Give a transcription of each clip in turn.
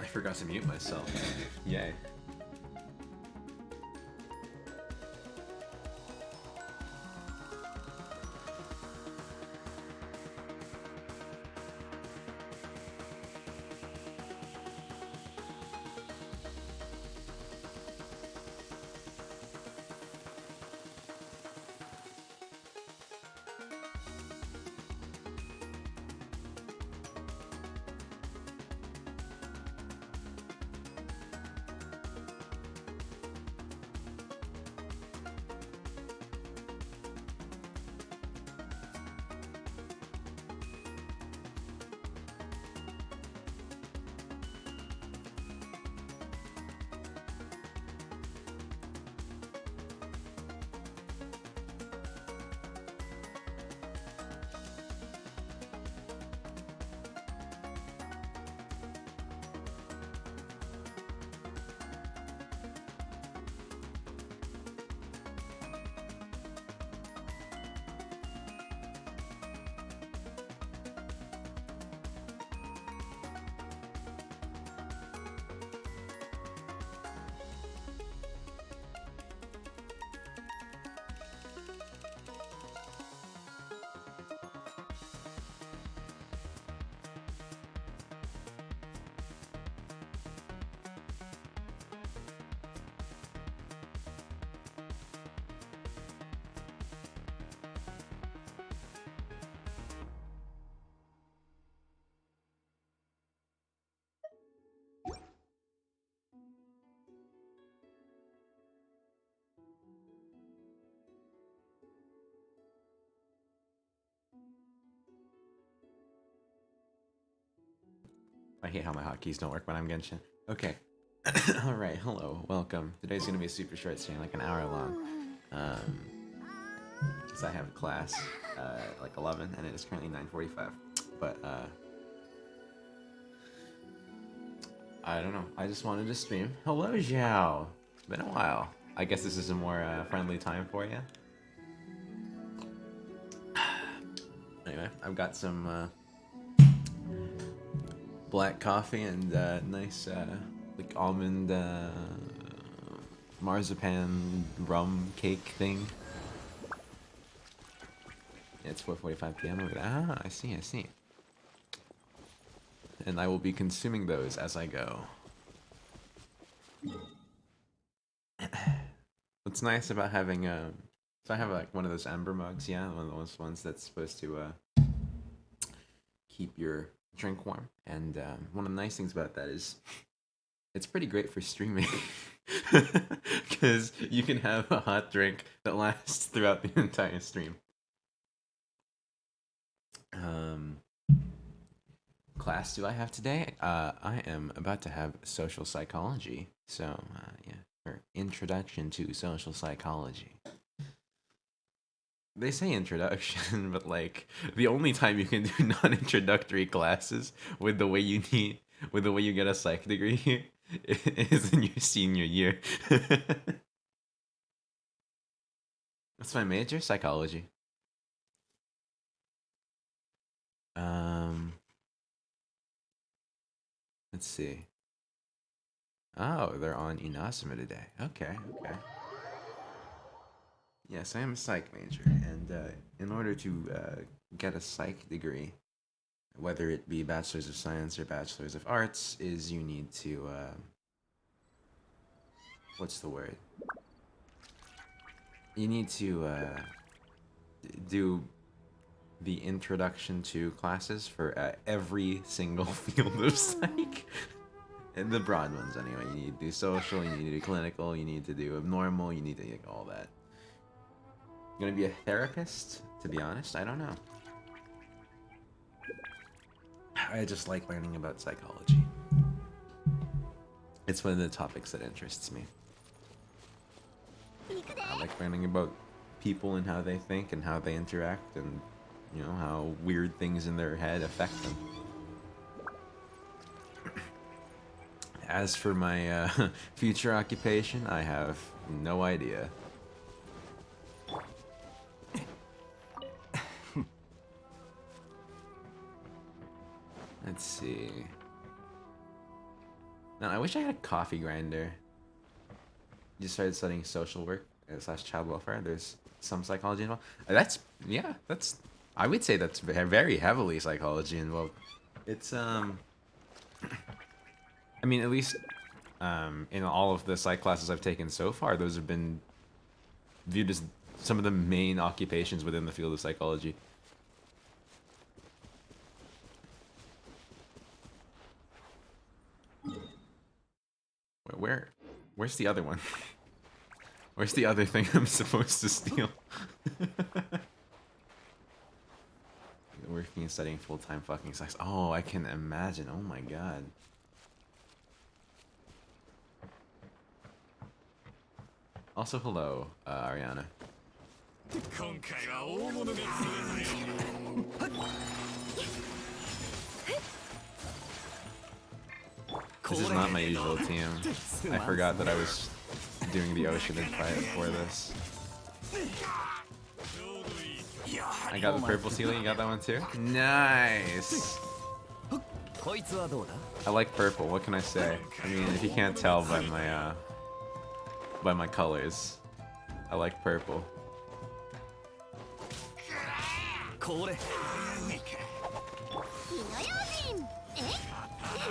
I forgot to mute myself. Yay. I hate how my hotkeys don't work when I'm Genshin. Okay. Alright, hello, welcome. Today's gonna be a super short stream, like an hour long. Because I have class like 11, and it is currently 9:45. But, I don't know. I just wanted to stream. Hello, Zhao! It's been a while. I guess this is a more friendly time for you. Anyway, I've got some black coffee and nice like almond marzipan rum cake thing. Yeah, it's 4:45 p.m. over there. Ah, I see, I see. And I will be consuming those as I go. What's nice about having so I have like one of those amber mugs, yeah, one of those ones that's supposed to keep your drink warm. And one of the nice things about that is it's pretty great for streaming. Because you can have a hot drink that lasts throughout the entire stream. class do I have today? I am about to have social psychology. So, yeah, or introduction to social psychology. They say introduction, but like the only time you can do non-introductory classes with the way you need, with the way you get a psych degree, is in your senior year. What's my major? Psychology. Um, let's see. Oh, they're on Inazuma today. Okay, okay. Yes, I am a psych major, and in order to get a psych degree, whether it be bachelor's of science or bachelor's of arts, is you need to what's the word? You need to do the introduction to classes for every single field of psych. And the broad ones, anyway. You need to do social, you need to do clinical, you need to do abnormal, you need to do all that. Gonna be a therapist? To be honest, I don't know. I just like learning about psychology. It's one of the topics that interests me. I like learning about people and how they think and how they interact and, you know, how weird things in their head affect them. As for my future occupation, I have no idea. Let's see. Now, I wish I had a coffee grinder. Just started studying social work slash child welfare. There's some psychology involved. Yeah, I would say that's very heavily psychology involved. It's I mean, at least in all of the psych classes I've taken so far, those have been viewed as some of the main occupations within the field of psychology. Where's the other one? Where's the other thing I'm supposed to steal? Working and studying full-time fucking sucks. Oh, I can imagine. Oh my god. Also, hello, Ariana. This is not my usual team. I forgot that I was doing the ocean fight for this. I got the purple ceiling, you got that one too? Nice! I like purple, what can I say? I mean, if you can't tell by my colors, I like purple.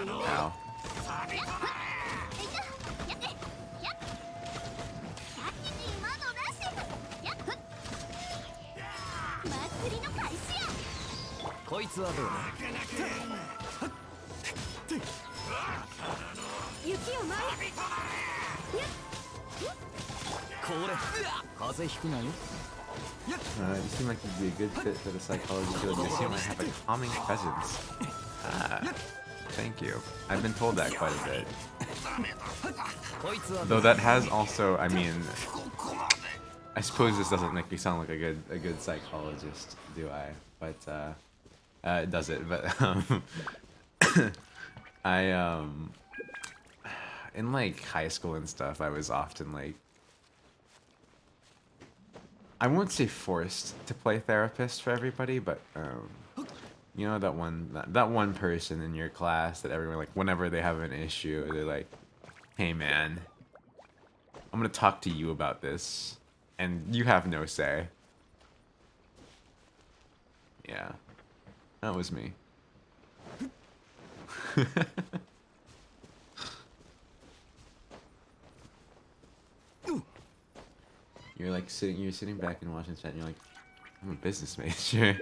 Ow. You seem like you'd be a good fit for the psychology field. You seem like have a calming presence. Thank you. I've been told that quite a bit. Though that has also, I mean, I suppose this doesn't make me sound like a good psychologist, do I? But it does it. But I in like high school and stuff, I was often like, I won't say forced to play therapist for everybody, but you know that one person in your class that everyone, like, whenever they have an issue, they're like, "Hey man, I'm gonna talk to you about this, and you have no say." Yeah, that was me. You're sitting back and watching chat, and you're like, "I'm a business major."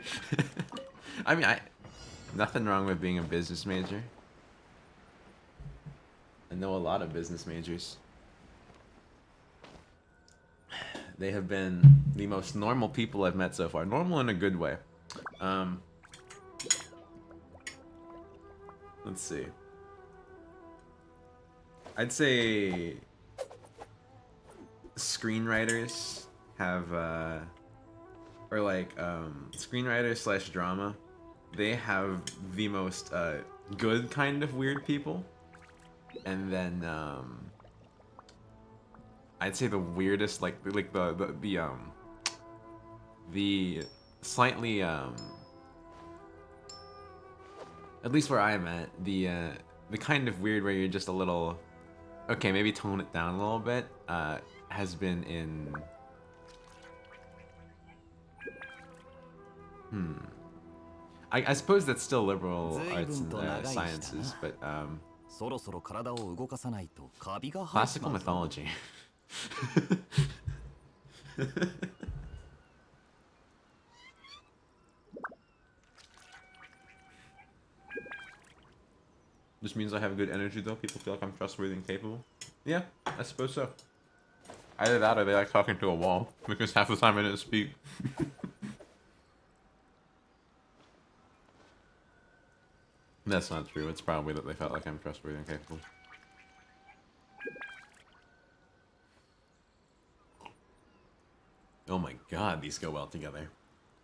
I mean, nothing wrong with being a business major. I know a lot of business majors. They have been the most normal people I've met so far. Normal in a good way. Let's see. I'd say screenwriters have or like screenwriters slash drama, they have the most good kind of weird people, and then I'd say the weirdest, like the slightly at least where I'm at, the kind of weird where you're just a little okay, maybe tone it down a little bit, has been in I suppose that's still liberal arts and sciences, but classical mythology. This means I have good energy though. People feel like I'm trustworthy and capable. Yeah, I suppose so. Either that or they like talking to a wall, because half the time I didn't speak. That's not true. It's probably that they felt like I'm trustworthy and capable. Oh my god, these go well together.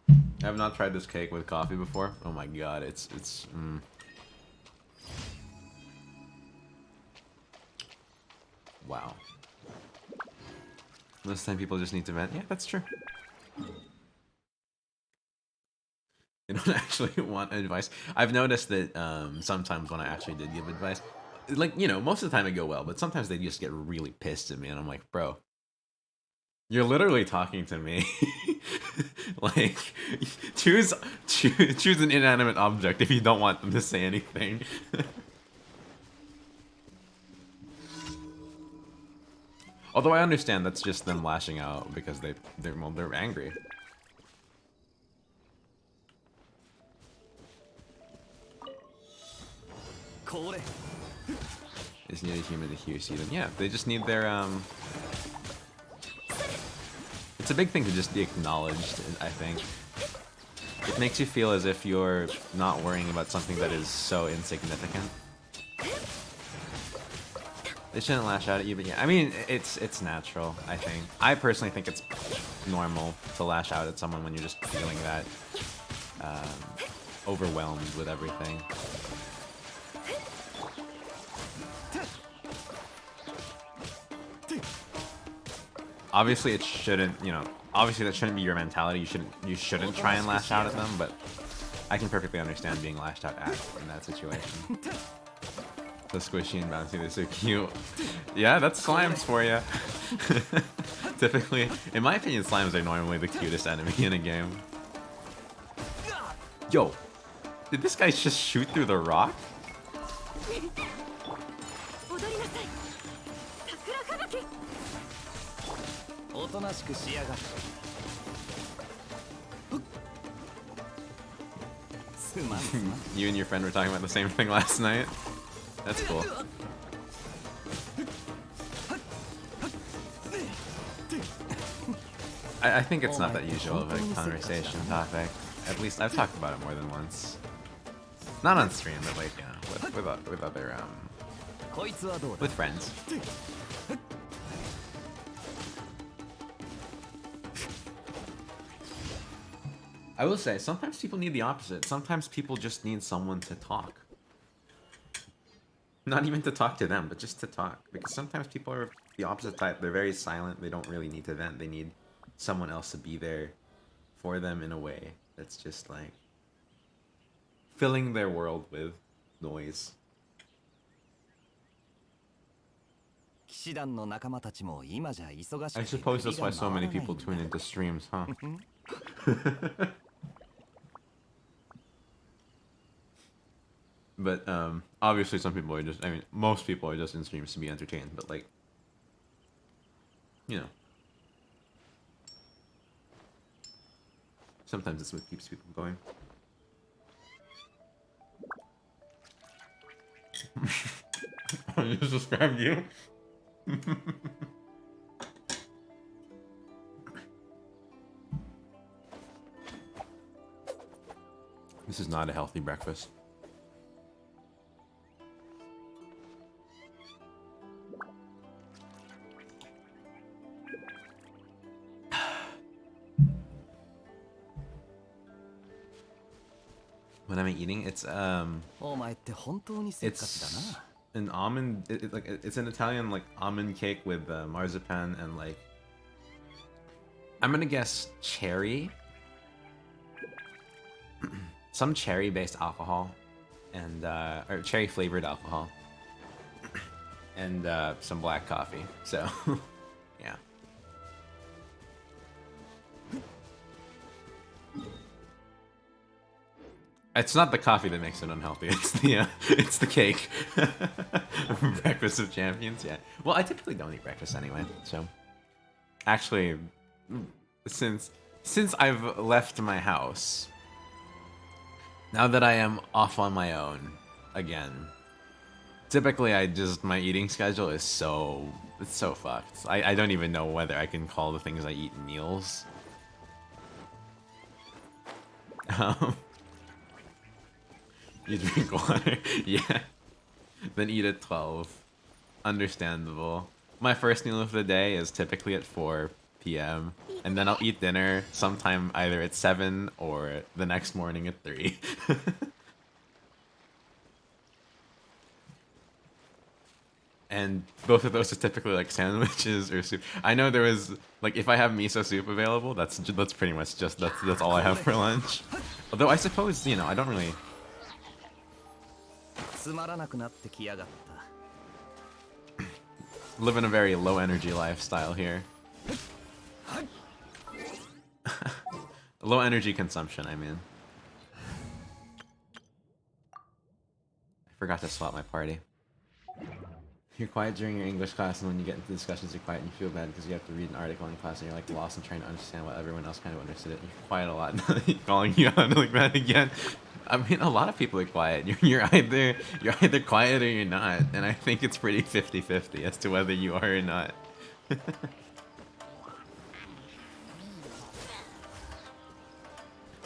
I have not tried this cake with coffee before. Oh my god, it's wow. Most time people just need to vent. Yeah, that's true. They don't actually want advice. I've noticed that sometimes when I actually did give advice, like, you know, most of the time it go well, but sometimes they just get really pissed at me and I'm like, bro, you're literally talking to me. Like, choose an inanimate object if you don't want them to say anything. Although I understand that's just them lashing out because they're angry. Just need a human to hear see them. Yeah, they just need their it's a big thing to just be acknowledged, I think. It makes you feel as if you're not worrying about something that is so insignificant. They shouldn't lash out at you, but yeah, I mean, it's natural, I think. I personally think it's normal to lash out at someone when you're just feeling that overwhelmed with everything. Obviously, it shouldn't, you know, obviously that shouldn't be your mentality. You shouldn't try and lash out at them, but I can perfectly understand being lashed out at in that situation. So squishy and bouncy, they're so cute. Yeah, that's slimes for you. Typically, in my opinion, slimes are normally the cutest enemy in a game. Yo, did this guy just shoot through the rock? You and your friend were talking about the same thing last night? That's cool. I think it's not that usual of a conversation topic. At least I've talked about it more than once. Not on stream, but like, you know, with other, with friends. I will say, sometimes people need the opposite. Sometimes people just need someone to talk. Not even to talk to them, but just to talk. Because sometimes people are the opposite type. They're very silent. They don't really need to vent. They need someone else to be there for them in a way that's just like filling their world with noise. I suppose that's why so many people tune into streams, huh? But obviously some people are just, I mean, most people are just in streams to be entertained, but like, you know, sometimes it's what keeps people going. I just described you. This is not a healthy breakfast. What am I eating? It's an almond. It's an Italian like almond cake with marzipan and like I'm gonna guess cherry, some cherry-based alcohol, and or cherry-flavored alcohol, and some black coffee. So, yeah. It's not the coffee that makes it unhealthy. It's the cake. Breakfast of champions. Yeah. Well, I typically don't eat breakfast anyway. So, actually, since I've left my house, now that I am off on my own again, typically my eating schedule is it's so fucked. I don't even know whether I can call the things I eat meals. You drink water, yeah. Then eat at 12. Understandable. My first meal of the day is typically at 4 p.m. And then I'll eat dinner sometime either at 7 or the next morning at 3. And both of those are typically like sandwiches or soup. I know there was like if I have miso soup available, that's pretty much just that's all I have for lunch. Although I suppose, you know, I don't really live in a very low energy lifestyle here. Low energy consumption, I mean. I forgot to swap my party. You're quiet during your English class, and when you get into discussions, you're quiet and you feel bad because you have to read an article in class and you're like lost and trying to understand what everyone else kind of understood it. You're quiet a lot. Calling you out like that again. I mean, a lot of people are quiet. You're either quiet or you're not, and I think it's pretty 50-50 as to whether you are or not.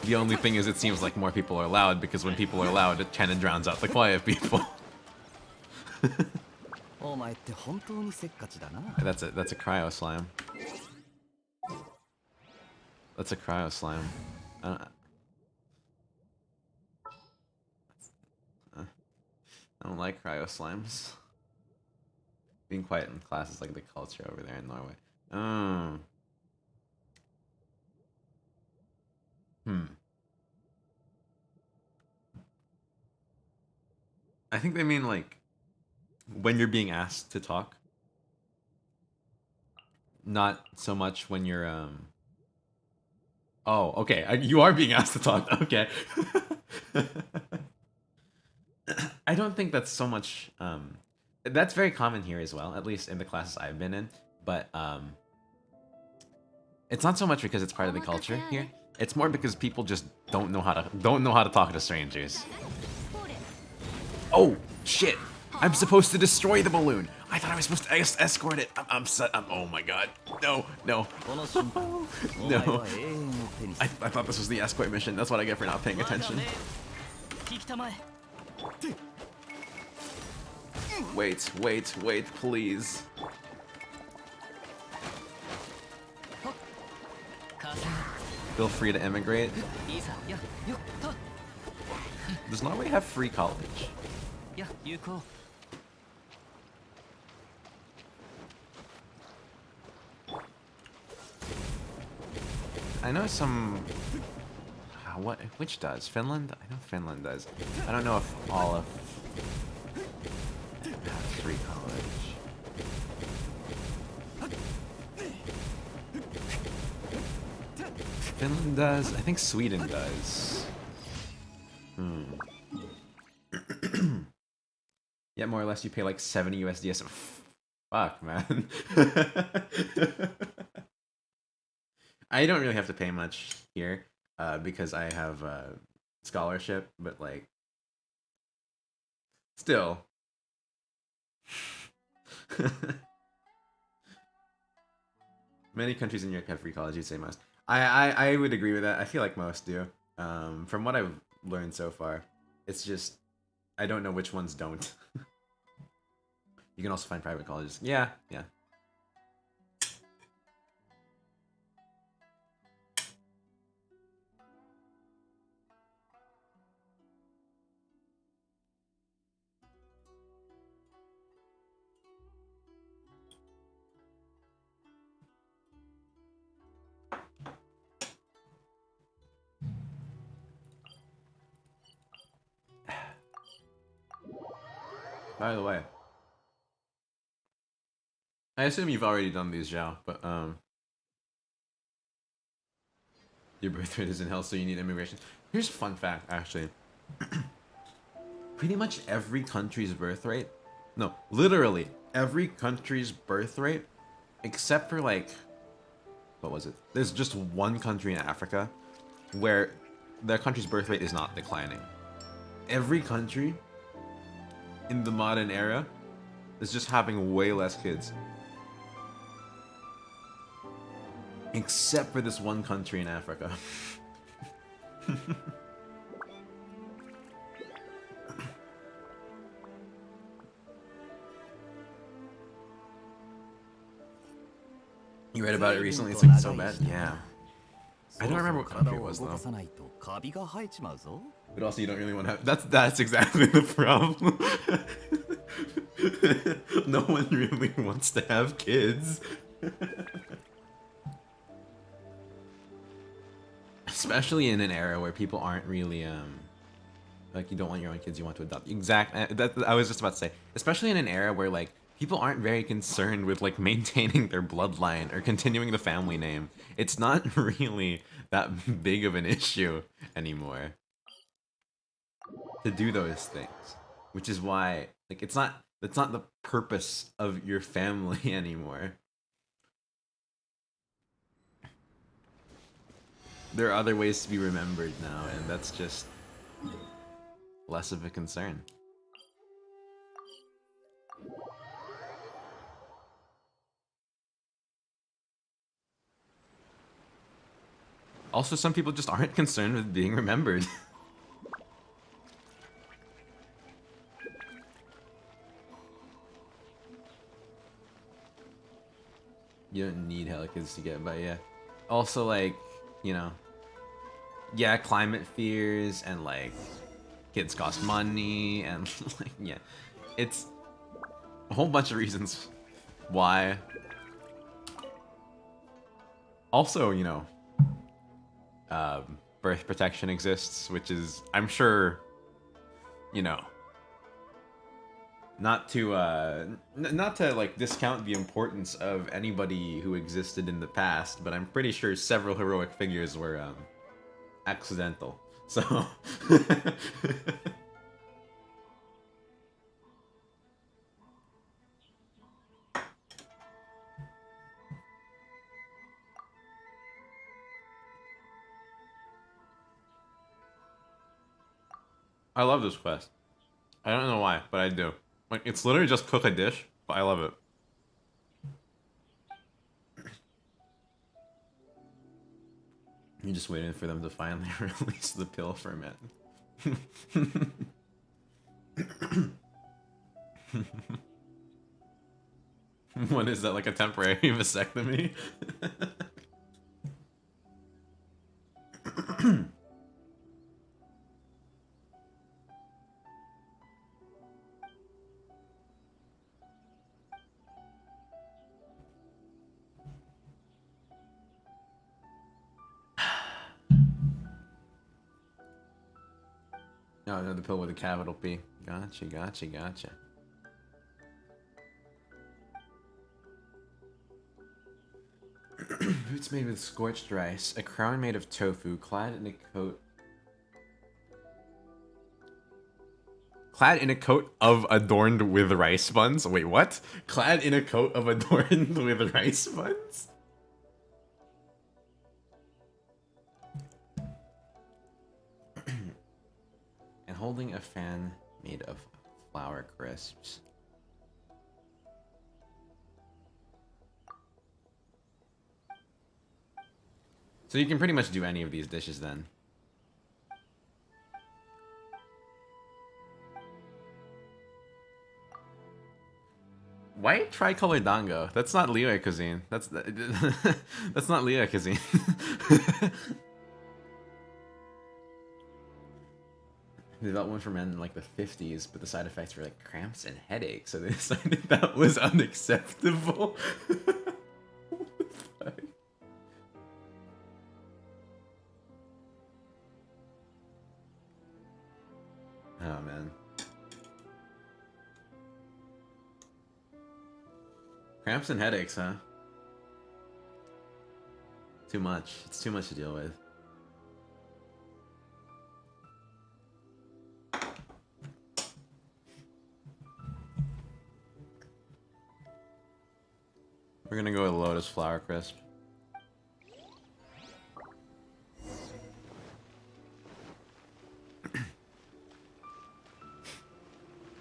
The only thing is, it seems like more people are loud because when people are loud, it kind of drowns out the quiet people. That's a cryo slime. That's a cryo slime. I don't like cryo slimes. Being quiet in class is like the culture over there in Norway. I think they mean like when you're being asked to talk. Not so much when you're Oh, okay. You are being asked to talk. Okay. I don't think that's so much that's very common here as well, at least in the classes I've been in, but it's not so much because it's part of the culture here. It's more because people just don't know how to talk to strangers. Oh, shit. I'm supposed to destroy the balloon. I thought I was supposed to escort it. Oh my god. No. No. I thought this was the escort mission. That's what I get for not paying attention. Wait, please. Feel free to immigrate. Does Norway have free college? I know some... Which does? Finland? I know Finland does. I don't know if all of... have free college. Finland does. I think Sweden does. Yeah, more or less you pay like 70 USD. Fuck, man. I don't really have to pay much here because I have a scholarship, but like, still. Many countries in Europe have free college, you'd say most. I would agree with that. I feel like most do. From what I've learned so far, it's just, I don't know which ones don't. You can also find private colleges. Yeah. By the way, I assume you've already done these, Zhao, but your birth rate is in hell, so you need immigration. Here's a fun fact, actually. Pretty much every country's birth rate, no, literally every country's birth rate, except for like, what was it? There's just one country in Africa where the country's birth rate is not declining. Every country in the modern era is just having way less kids. Except for this one country in Africa. You read about it recently? It's like so bad. Yeah. I don't remember what country it was though. But also, you don't really want to have. That's exactly the problem. No one really wants to have kids. Especially in an era where people aren't really like, you don't want your own kids, you want to adopt. That I was just about to say. Especially in an era where like people aren't very concerned with like maintaining their bloodline or continuing the family name. It's not really that big of an issue anymore to do those things, which is why like that's not the purpose of your family anymore. There are other ways to be remembered now, and that's just less of a concern. Also, some people just aren't concerned with being remembered. You don't need hella kids to get by, yeah. Also, like, you know, yeah, climate fears and like kids cost money and like, yeah, it's a whole bunch of reasons why. Also, you know, birth protection exists, which is, I'm sure, you know, not to not to like discount the importance of anybody who existed in the past, but I'm pretty sure several heroic figures were accidental. So I love this quest. I don't know why, but I do. Like, it's literally just cook a dish, but I love it. You're just waiting for them to finally release the pill format. What is that, like a temporary vasectomy? No, the pill with a capital P. Gotcha, gotcha, gotcha. Boots made with scorched rice, a crown made of tofu, clad in a coat of adorned with rice buns. Wait, what? Clad in a coat of adorned with rice buns? And holding a fan made of flour crisps. So you can pretty much do any of these dishes then. White tricolor dango. That's not Liyue cuisine. That's that's not Liyue cuisine. They developed one for men in like the 50s, but the side effects were like cramps and headaches, so they decided that was unacceptable. Oh man. Cramps and headaches, huh? Too much. It's too much to deal with. We're gonna go with Lotus Flower Crisp.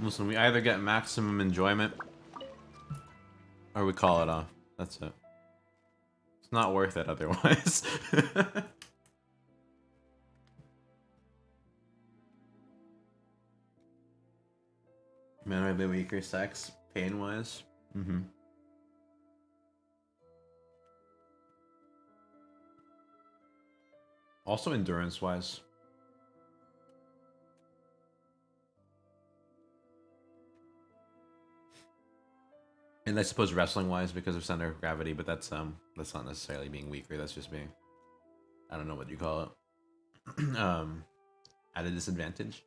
Listen, we either get maximum enjoyment or we call it off. That's it. It's not worth it otherwise. Memory weaker sex, pain-wise. Mm-hmm. Also endurance-wise. And I suppose wrestling-wise because of center of gravity, but that's not necessarily being weaker. That's just being, I don't know what you call it, at a disadvantage.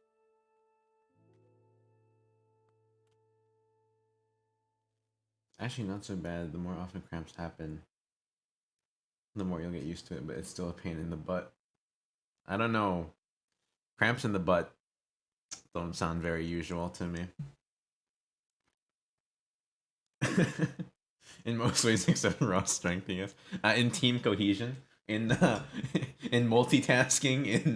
Actually, not so bad. The more often cramps happen, the more you'll get used to it. But it's still a pain in the butt. I don't know. Cramps in the butt don't sound very usual to me. In most ways except raw strength, yes. In team cohesion, in in multitasking, in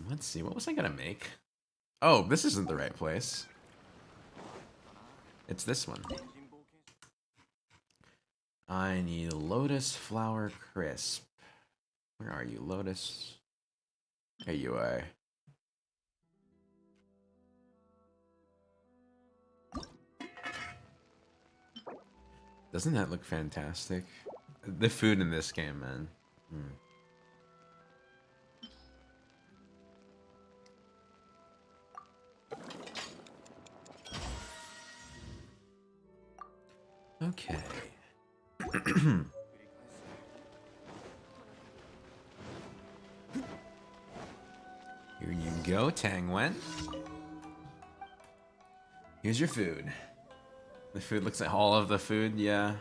let's see, what was I gonna make? Oh, this isn't the right place. It's this one. I need Lotus Flower Crisp. Where are you, Lotus? There you are. Doesn't that look fantastic? The food in this game, man. Okay. Here you go, Tang Wen. Here's your food. The food looks like all of the food, yeah.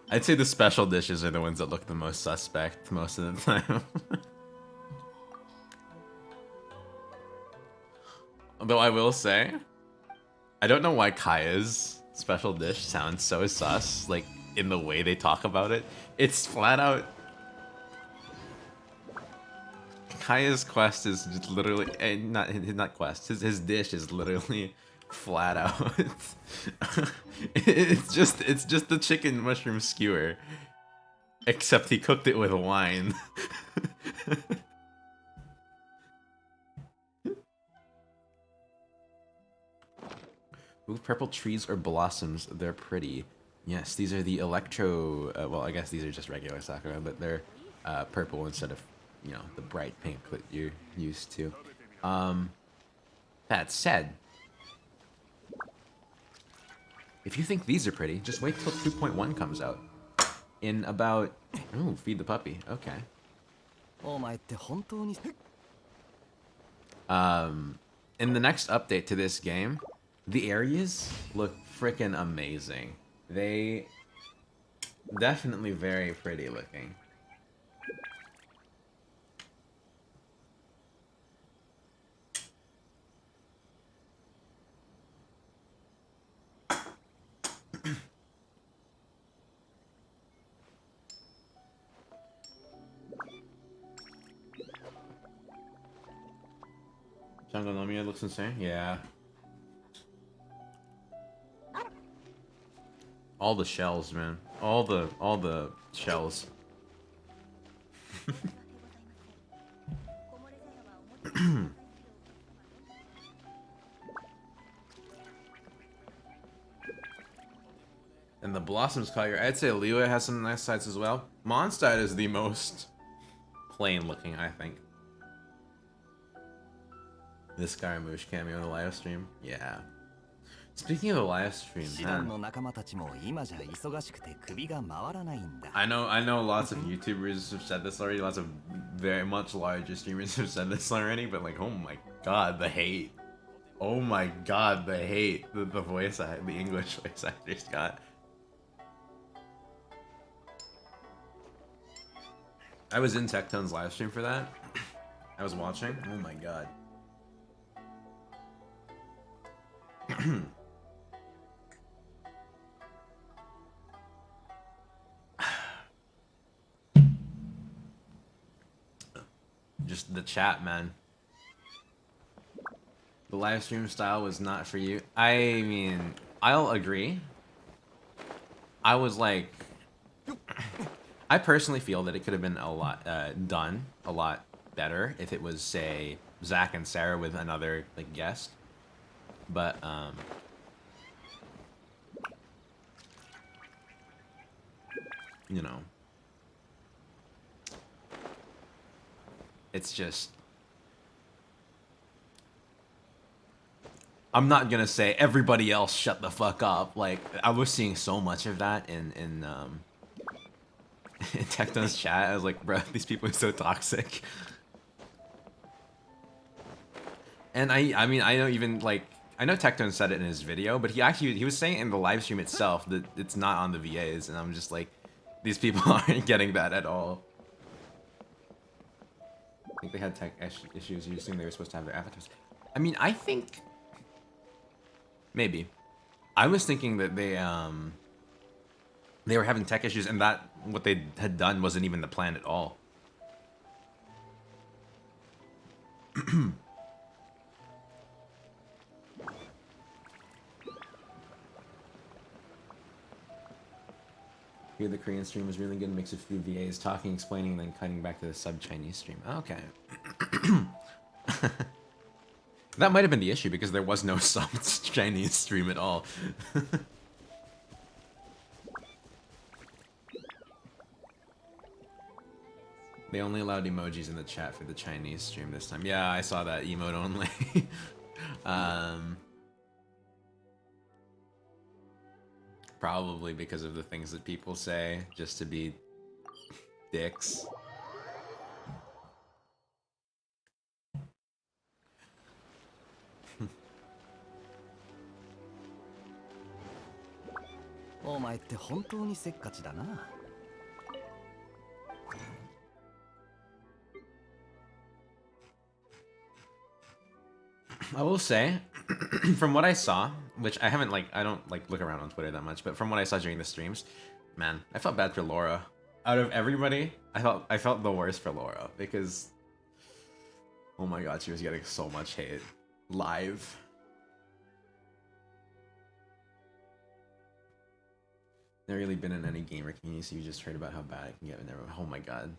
I'd say the special dishes are the ones that look the most suspect most of the time. Although I will say, I don't know why Kaya's special dish sounds so sus, like in the way they talk about it. It's flat out. Kaya's quest is just literally not quest. His dish is literally flat out. it's just the chicken mushroom skewer, except he cooked it with wine. Ooh, purple trees or blossoms, they're pretty. Yes, these are the electro, well, I guess these are just regular sakura, but they're purple instead of, you know, the bright pink that you're used to. That said, if you think these are pretty, just wait till 2.1 comes out. In about... Ooh, feed the puppy. Okay. In the next update to this game, the areas look freaking amazing. They definitely very pretty looking. Jungle Nomia looks insane. Yeah. All the shells, man. All the shells. And the Blossoms Collier. I'd say Liyue has some nice sides as well. Mondstadt is the most plain looking, I think. This Scaramouche cameo in the live stream. Yeah. Speaking of the live stream, シドン man, の仲間たちも今じゃ忙しくて首が回らないんだ。 I know lots of YouTubers have said this already, lots of very much larger streamers have said this already, but like, oh my god, the hate. Oh my god, the hate that the English voice actors got. I was in Tectone's live stream for that. I was watching. Oh my god. Just the chat, man. The live stream style was not for you. I mean, I'll agree. I was like, I personally feel that it could have been a lot done a lot better if it was, say, Zach and Sarah with another like guest. But you know, it's just, I'm not gonna say everybody else shut the fuck up. Like, I was seeing so much of that in in Tectone's chat. I was like, bro, these people are so toxic. And I mean, I know even like, I know Tectone said it in his video, but he was saying it in the live stream itself that it's not on the VAs, and I'm just like, these people aren't getting that at all. I think they had tech issues. You assume they were supposed to have their avatars. I mean, I think maybe. I was thinking that they were having tech issues, and that what they had done wasn't even the plan at all. Here, the Korean stream was really good. Mix of few VAs talking, explaining, and then cutting back to the sub Chinese stream. Okay. That might have been the issue because there was no sub Chinese stream at all. They only allowed emojis in the chat for the Chinese stream this time. Yeah, I saw that, emote only. Probably because of the things that people say, just to be dicks. I will say, from what I saw, which I haven't I don't look around on Twitter that much, but from what I saw during the streams, man, I felt bad for Laura. Out of everybody, I felt the worst for Laura because, oh my god, she was getting so much hate live. Never really been in any gamer community, so you just heard about how bad it can get. Oh my god.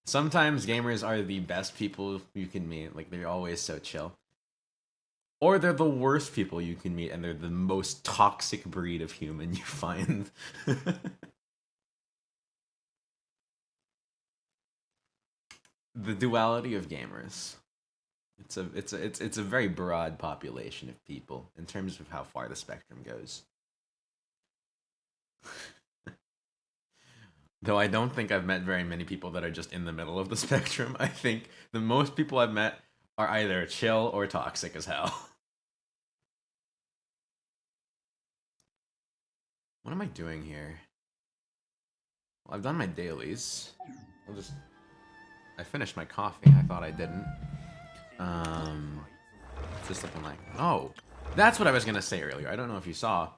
Sometimes gamers are the best people you can meet. Like, they're always so chill. Or they're the worst people you can meet, and they're the most toxic breed of human you find. The duality of gamers. It's a very broad population of people in terms of how far the spectrum goes. Though I don't think I've met very many people that are just in the middle of the spectrum. I think the most people I've met are either chill or toxic as hell. What am I doing here? Well, I've done my dailies. I finished my coffee. I thought I didn't. What's this looking like? Oh, that's what I was gonna say earlier. I don't know if you saw.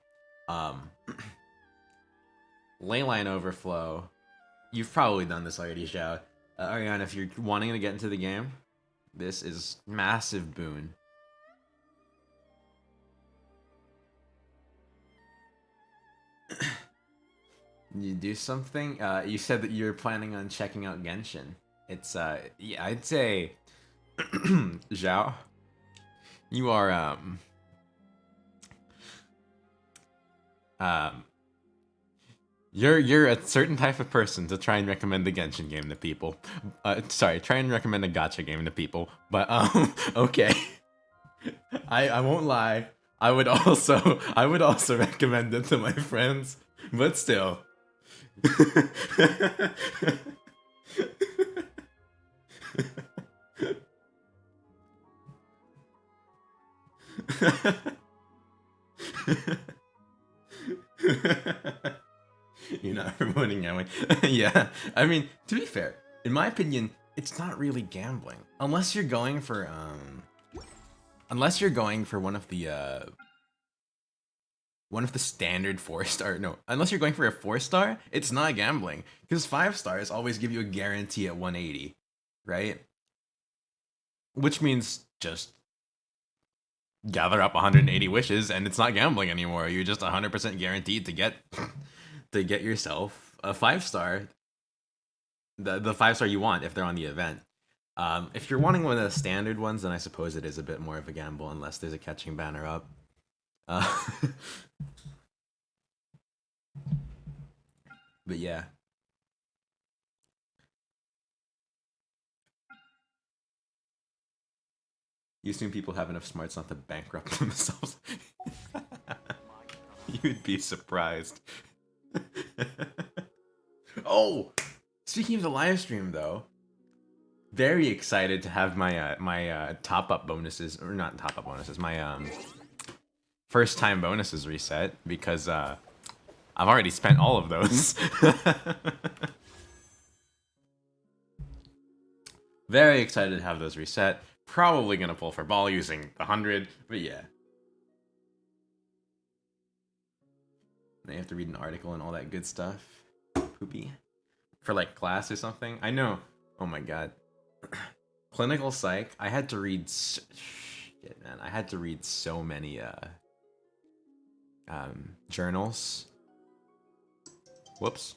Leyline overflow. You've probably done this already, Xiao. Ariana, if you're wanting to get into the game, this is massive boon. You do something? You said that you're planning on checking out Genshin. It's yeah, I'd say Zhao, you are you're a certain type of person to try and recommend the Genshin game to people. Sorry, try and recommend a gacha game to people. But okay. I won't lie. I would also recommend it to my friends, but still. You're not promoting gambling. Yeah, I mean, to be fair, in my opinion, it's not really gambling unless you're going for one of the standard 4-star. No, unless you're going for a 4-star, it's not gambling because 5 stars always give you a guarantee at 180, right? Which means just gather up 180 wishes and it's not gambling anymore. You're just 100% guaranteed to get yourself a 5-star, the 5-star you want if they're on the event. If you're wanting one of the standard ones, then I suppose it is a bit more of a gamble unless there's a catching banner up. But yeah. You assume people have enough smarts not to bankrupt themselves. You'd be surprised. Oh, speaking of the live stream though, very excited to have my top up bonuses, or not top up bonuses, my first time bonuses reset because I've already spent all of those. Very excited to have those reset. Probably gonna pull for ball using 100, but yeah. Now you have to read an article and all that good stuff. Poopy. For like class or something. I know. Oh my god. Clinical psych. I had to read. Shit, man. I had to read so many journals. Whoops.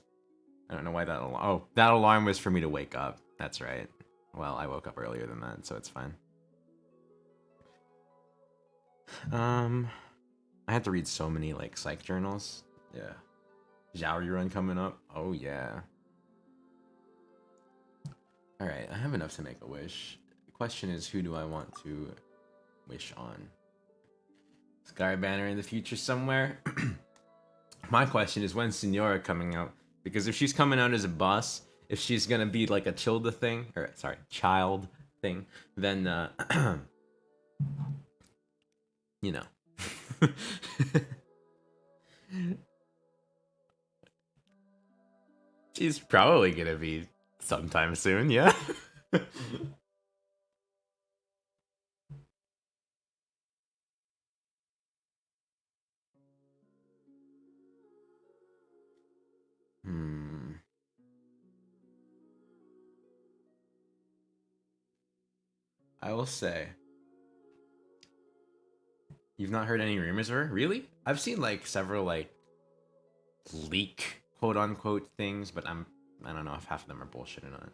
I don't know why that alarm. Oh, that alarm was for me to wake up. That's right. Well, I woke up earlier than that, so it's fine. I had to read so many like psych journals. Yeah. Zhaori run coming up. Oh yeah. All right, I have enough to make a wish. The question is, who do I want to wish on? Sky Banner in the future somewhere. My question is, when's Senora coming out? Because if she's coming out as a boss, if she's gonna be like a Childa thing, or sorry, child thing, then you know. She's probably gonna be sometime soon, yeah. I will say, you've not heard any rumors of her? Really? I've seen like several like leak quote unquote things, but I don't know if half of them are bullshit or not.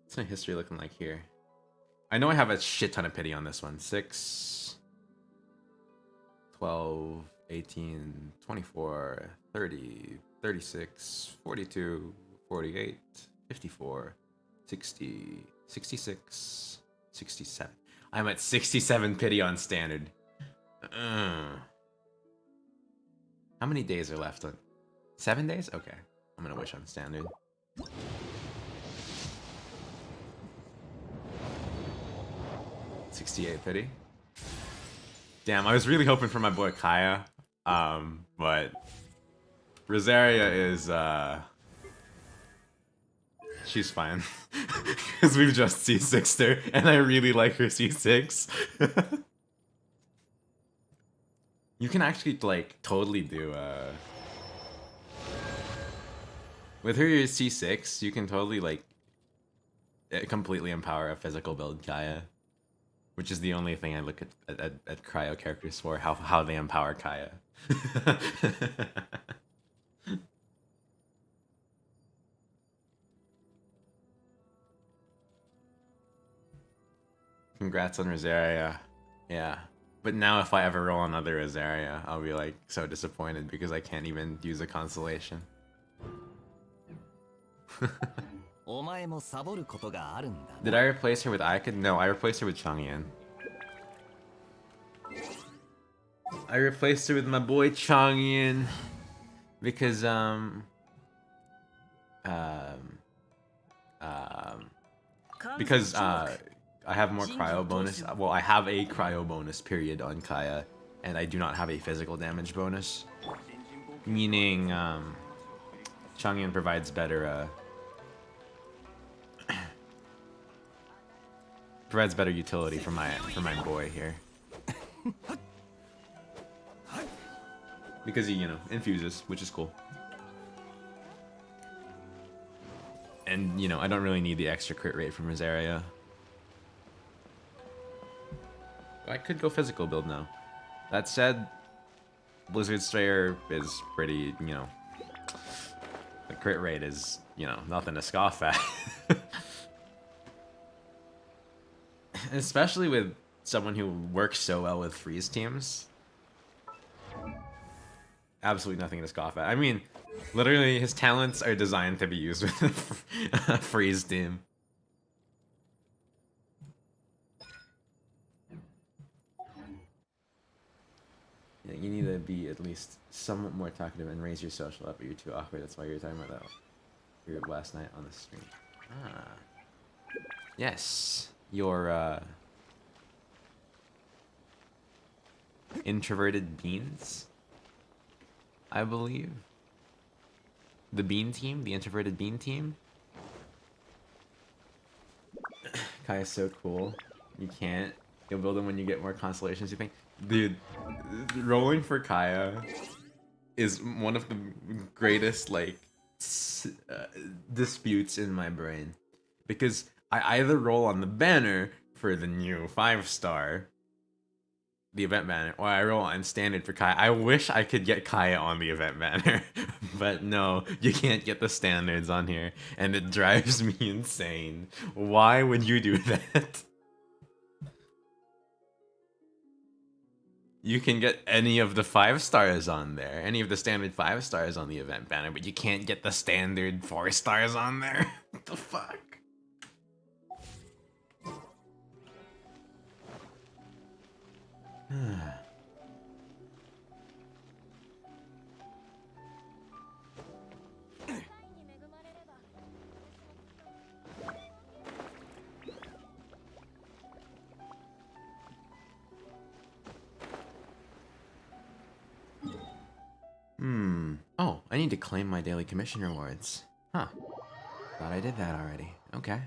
What's my history looking like here? I know I have a shit ton of pity on this one. 6, 12, 18, 24, 30, 36, 42, 48, 54, 60, 66, 67. I'm at 67 pity on standard. How many days are left on? 7 days? Okay. I'm gonna wish on standard. $68 pity. Damn, I was really hoping for my boy Kaya. But Rosaria is she's fine. Because we've just C6'd her, and I really like her C6. You can actually like totally do with her C6, you can totally like completely empower a physical build Kaya. Which is the only thing I look at cryo characters for, how they empower Kaya. Congrats on Rosaria. Yeah. But now if I ever roll another Azaria, I'll be like so disappointed because I can't even use a consolation. お前もサボることがあるんだ Did I replace her with Ika? No, I replaced her with Changyan. I replaced her with my boy Changyan because because I have more cryo bonus. Well, I have a cryo bonus period on Kaya, and I do not have a physical damage bonus. Meaning, Changyan provides better provides better utility for my boy here. Because he, you know, infuses, which is cool. And, you know, I don't really need the extra crit rate from Rosaria. I could go physical build now. That said, Blizzard Slayer is pretty, you know... The crit rate is, you know, nothing to scoff at. Especially with someone who works so well with freeze teams. Absolutely nothing to scoff at. I mean, literally, his talents are designed to be used with a freeze team. Yeah, you need to be at least somewhat more talkative and raise your social up, but you're too awkward. That's why you're talking about that your last night on the stream. Ah. Yes. Your, introverted beans? I believe. The bean team? The introverted bean team? Kaya's so cool. You can't. You'll build them when you get more constellations, you think? Dude, rolling for Kaya is one of the greatest, like, disputes in my brain. Because I either roll on the banner for the new 5-star, the event banner, or I roll on standard for Kaya. I wish I could get Kaya on the event banner, but no, you can't get the standards on here, and it drives me insane. Why would you do that? You can get any of the 5-stars on there, any of the standard 5-stars on the event banner, but you can't get the standard 4-stars on there? What the fuck? Oh, I need to claim my daily commission rewards. Huh. Thought I did that already. Okay.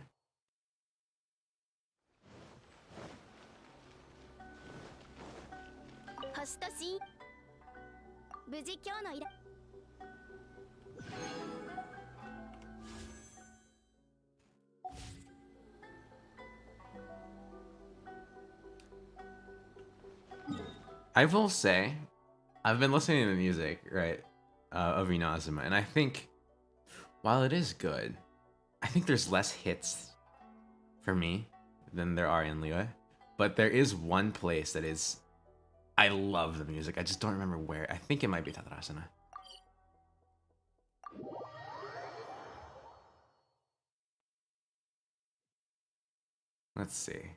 I will say, I've been listening to the music, right, of Inazuma, and I think, while it is good, I think there's less hits for me than there are in Liyue. But there is one place that is, I love the music. I just don't remember where. I think it might be Tatarasana. Let's see.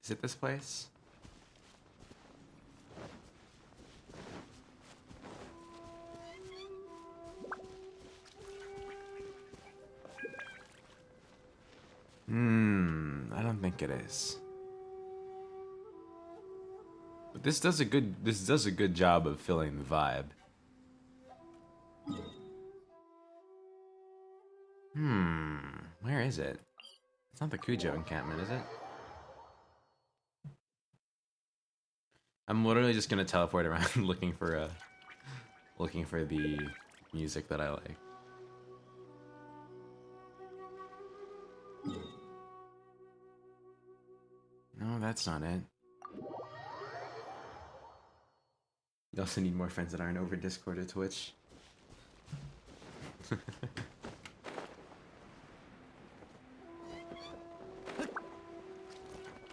Is it this place? I don't think it is. But this does a good job of filling the vibe. Where is it? It's not the Kujo encampment, is it? I'm literally just gonna teleport around looking for the music that I like. No, that's not it. You also need more friends that aren't over Discord or Twitch.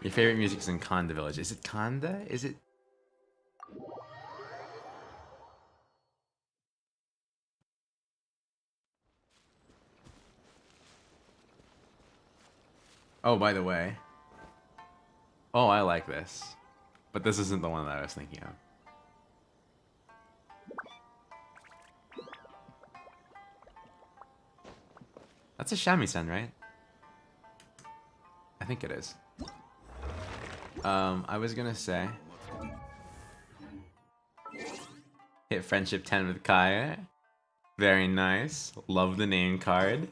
Your favorite music's in Kanda Village. Is it Kanda? Is it Oh, by the way. Oh, I like this. But this isn't the one that I was thinking of. That's a shamisen, right? I think it is. I was gonna say... Hit friendship 10 with Kaya. Very nice. Love the name card.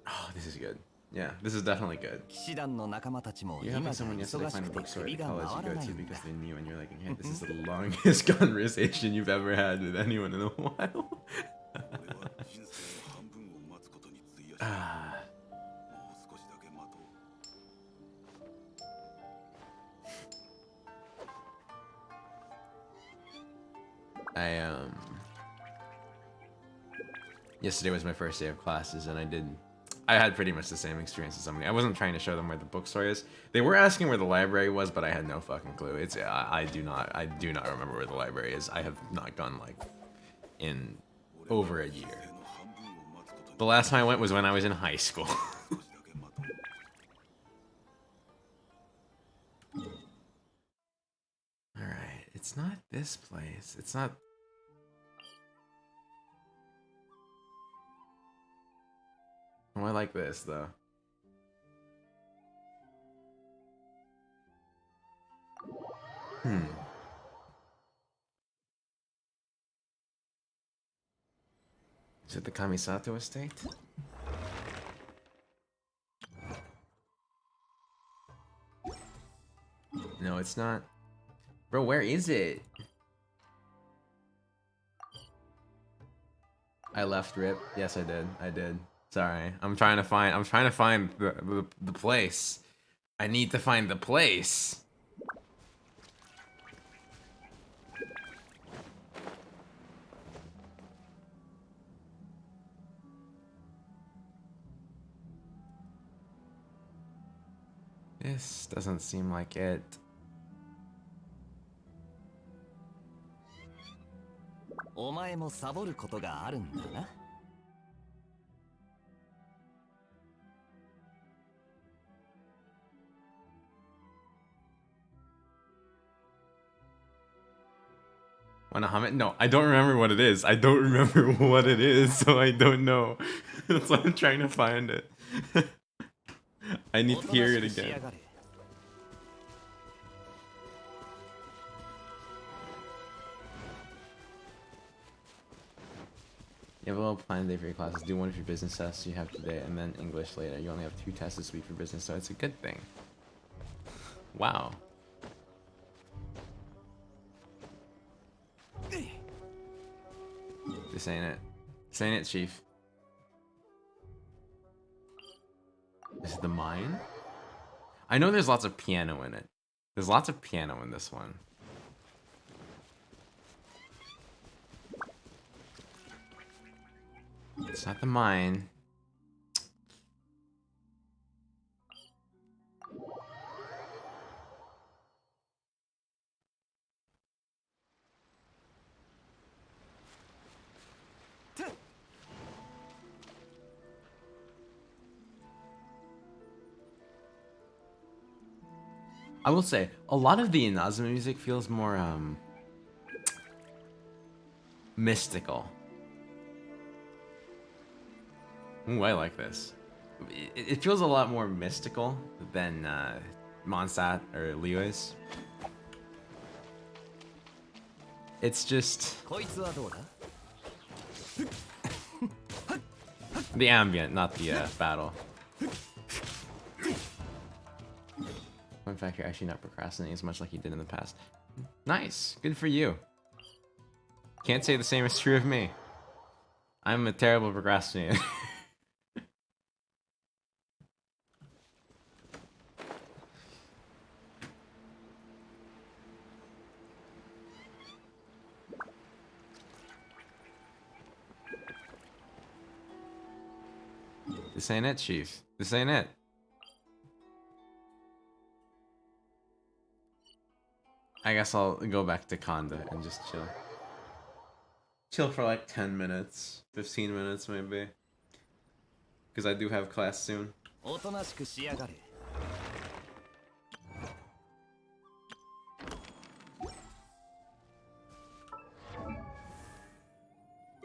Oh, this is good. Yeah, this is definitely good. 騎士団の仲間たちも You 今 helping じゃ someone yesterday 忙し find く a て bookstore at 首 the が college 回 you ら go ない to んだ because they knew and you're like, hey, this is the longest conversation you've ever had with anyone in a while. Ah. Yesterday was my first day of classes, and I had pretty much the same experience as somebody. I wasn't trying to show them where the bookstore is. They were asking where the library was, but I had no fucking clue. I do not remember where the library is. I have not gone like in over a year. The last time I went was when I was in high school. Alright, it's not this place. It's not... Oh, I like this, though. Is it the Kamisato estate? No, it's not. Bro, where is it? I left Rip. Yes, I did. I did. Sorry. I'm trying to find the place. I need to find the place. This doesn't seem like it. Wanna hum it? No, I don't remember what it is. I don't remember what it is, so I don't know. That's why I'm trying to find it. I need to hear it again. You have a little plan day for your classes. Do one for your business tests you have today, and then English later. You only have 2 tests this week for business, so it's a good thing. Wow. This ain't it. This ain't it, Chief. Is it the mine? I know there's lots of piano in it. There's lots of piano in this one. It's not the mine. I will say, a lot of the Inazuma music feels more, mystical. Ooh, I like this. It feels a lot more mystical than, Mondstadt or Liyue's. It's just... the ambient, not the, battle. In fact, you're actually not procrastinating as much like you did in the past. Nice. Good for you. Can't say the same is true of me. I'm a terrible procrastinator. This ain't it, Chief. This ain't it. I guess I'll go back to Konda and just chill. Chill for like 10 minutes, 15 minutes maybe. because I do have class soon. おとなしくしやがれ。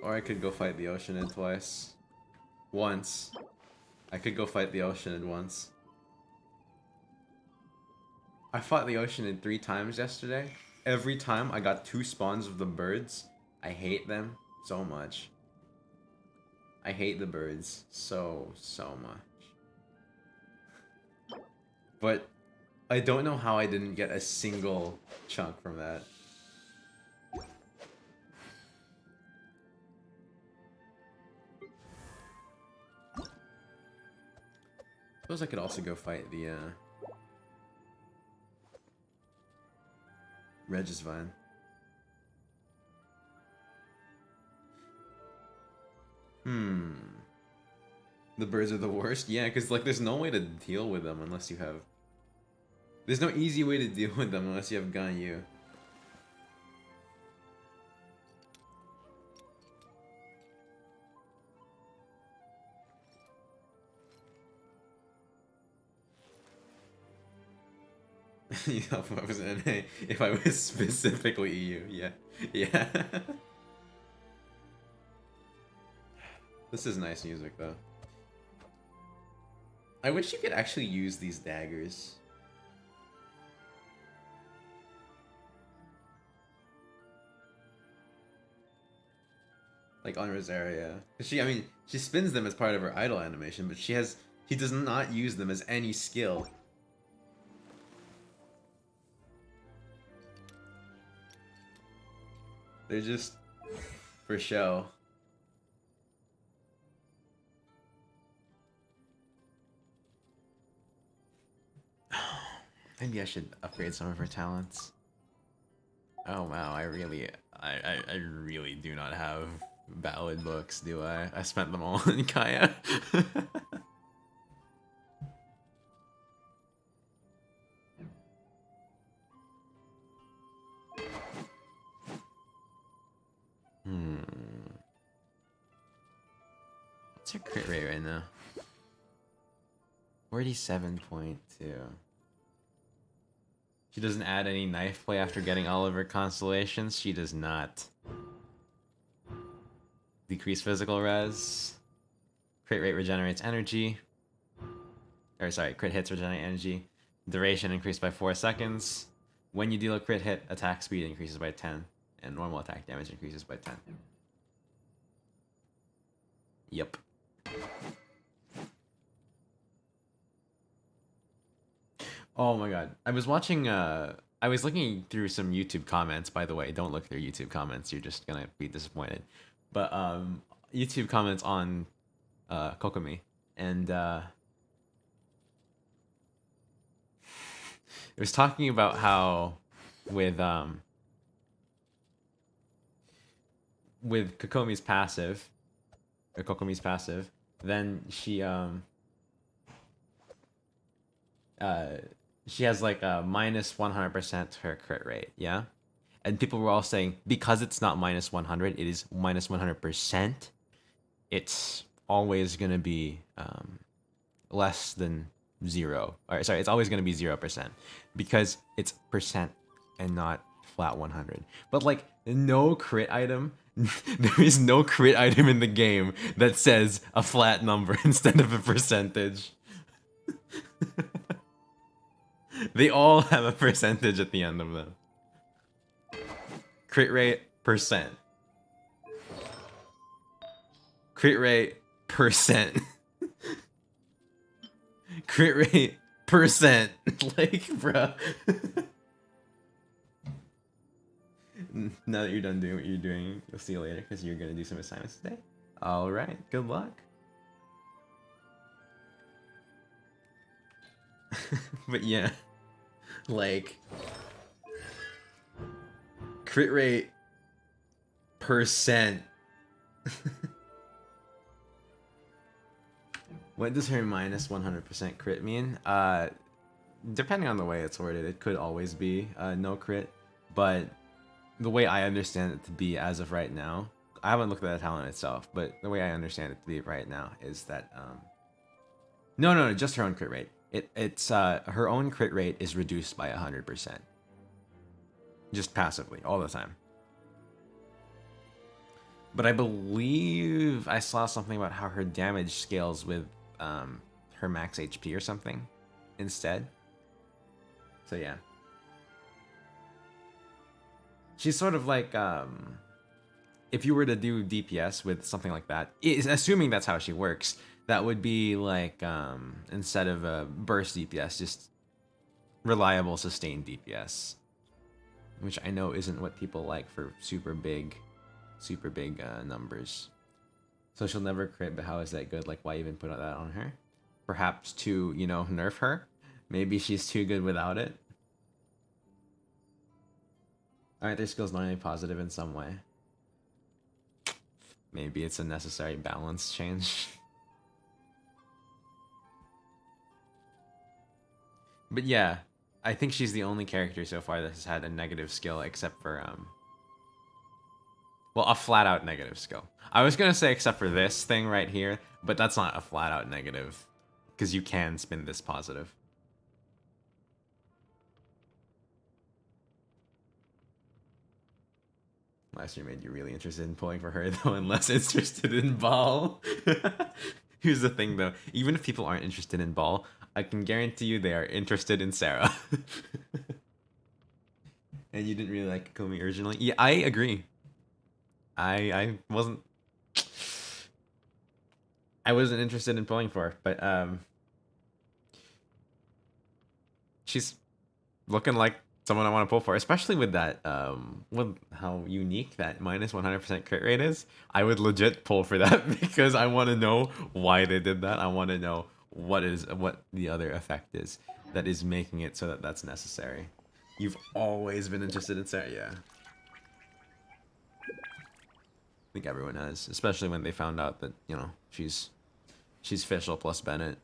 Or I could go fight the Oceanid twice. Once. I could go fight the Oceanid once. I fought the Oceanid 3 times yesterday. Every time I got 2 spawns of the birds. I hate them so much. I hate the birds so much. But I don't know how I didn't get a single chunk from that. Suppose I could also go fight the Regisvine. The birds are the worst? Yeah, because like there's no way to deal with them unless you have... There's no easy way to deal with them unless you have Ganyu. You know, if I was NA, if I was specifically EU, yeah. Yeah. This is nice music though. I wish you could actually use these daggers. Like on Rosaria. She, I mean, she spins them as part of her idle animation, but she does not use them as any skill. They're just for show. Maybe I should upgrade some of her talents. Oh wow, I really do not have ballad books, do I? I spent them all in Kaya. What's her crit rate right now? 47.2. She doesn't add any knife play after getting all of her constellations. She does not. Decrease physical res. Crit rate regenerates energy. Or sorry, crit hits regenerate energy. Duration increased by 4 seconds. When you deal a crit hit, attack speed increases by 10. And normal attack damage increases by 10. Yep. Oh my god. I was watching, I was looking through some YouTube comments, by the way. Don't look through YouTube comments, you're just gonna be disappointed. But, YouTube comments on, Kokomi. And, it was talking about how, with Kokomi's passive, or Kokomi's passive, then she has like a minus 100% her crit rate, yeah? And people were all saying, because it's not minus 100, it is minus 100%, it's always gonna be less than 0. Or sorry, it's always gonna be 0%. Because it's percent and not flat 100. But like, no crit item, there is no crit item in the game that says a flat number instead of a percentage. They all have a percentage at the end of them. Crit rate, percent. Crit rate, percent. Crit rate, percent. Like, bruh. Now that you're done doing what you're doing, you'll see you later because you're gonna do some assignments today. Alright, good luck. But yeah, like, crit rate, percent. What does her minus 100% crit mean? Depending on the way it's worded, it could always be no crit, but the way I understand it to be as of right now, I haven't looked at the talent itself, but the way I understand it to be right now is that No, just her own crit rate. It's her own crit rate is reduced by 100%. Just passively, all the time. But I believe I saw something about how her damage scales with her max HP or something instead. So yeah. She's sort of like, if you were to do DPS with something like that, assuming that's how she works, that would be like, instead of a burst DPS, just reliable sustained DPS. Which I know isn't what people like for super big numbers. So she'll never crit, but how is that good? Like, why even put that on her? Perhaps to, you know, nerf her? Maybe she's too good without it. Aren't their skills normally positive in some way? Maybe it's a necessary balance change. But yeah, I think she's the only character so far that has had a negative skill except for, well, a flat out negative skill. I was gonna say except for this thing right here, but that's not a flat out negative. Because you can spin this positive. Last year made you really interested in pulling for her though, and less interested in Ball. Here's the thing though, even if people aren't interested in Ball, I can guarantee you they are interested in Sarah. And you didn't really like Komi originally? Yeah, I agree. I wasn't interested in pulling for her, but she's looking like someone I want to pull for, especially with that with how unique that minus 100% crit rate is. I would legit pull for that because I want to know why they did that. I want to know what the other effect is that is making it so that that's necessary. You've always been interested in Sarah, yeah. I think everyone has, especially when they found out that, you know, she's Fischl plus Bennett.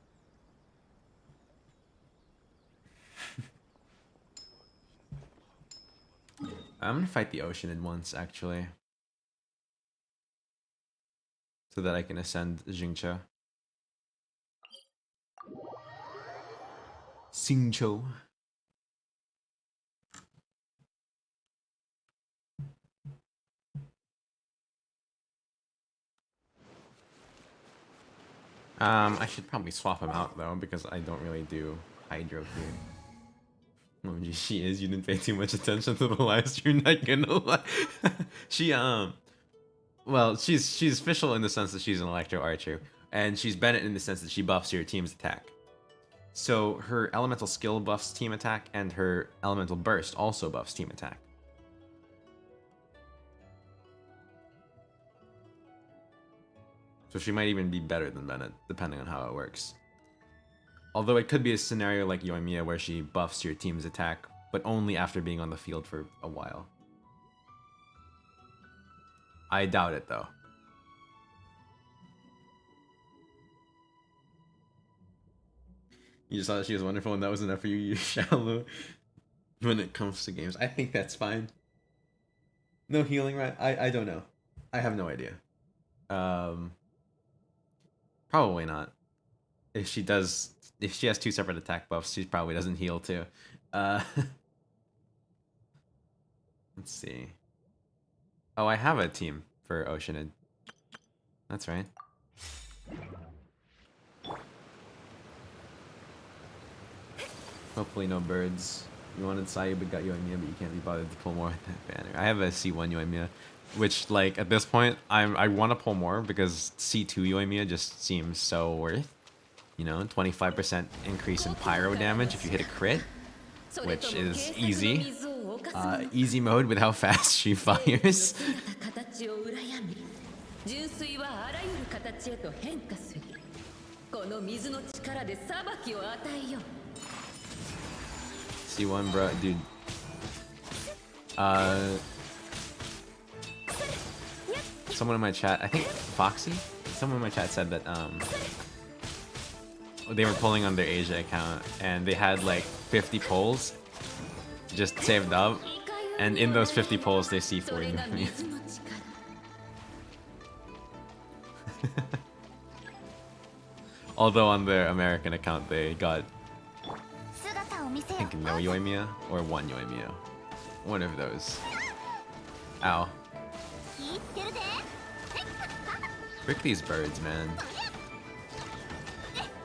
I'm gonna fight the Oceanid once, actually. So that I can ascend Xingqiu. Xingqiu. I should probably swap him out though, because I don't really do Hydro here. Oh, gee, she is. You didn't pay too much attention to the live stream, not gonna lie. She, well, she's Fischl in the sense that she's an Electro Archer, and she's Bennett in the sense that she buffs your team's attack. So her elemental skill buffs team attack, and her elemental burst also buffs team attack. So she might even be better than Bennett, depending on how it works. Although it could be a scenario like Yoimiya where she buffs your team's attack, but only after being on the field for a while. I doubt it though. You just thought she was wonderful and that was enough for you, you shallow. When it comes to games, I think that's fine. No healing, right? I don't know. I have no idea. Probably not. If she has two separate attack buffs, she probably doesn't heal too. Let's see. Oh, I have a team for Oceanid. That's right. Hopefully no birds. You wanted Sayu but got Yoimiya, but you can't be bothered to pull more with that banner. I have a C1 Yoimiya, which, like, at this point, I want to pull more because C2 Yoimiya just seems so worth. You know, 25% increase in pyro damage if you hit a crit, which is easy. Easy mode with how fast she fires. C1, bro, dude. Someone in my chat, I think Foxy? Someone in my chat said that, they were pulling on their Asia account, and they had, like, 50 pulls just saved up, and in those 50 pulls, they see 40 me. Although on their American account they got, 姿を見せ I よ think, no Yoimiya or one Yoimiya. One of those. Ow. 聞いてるで Frick these birds, man.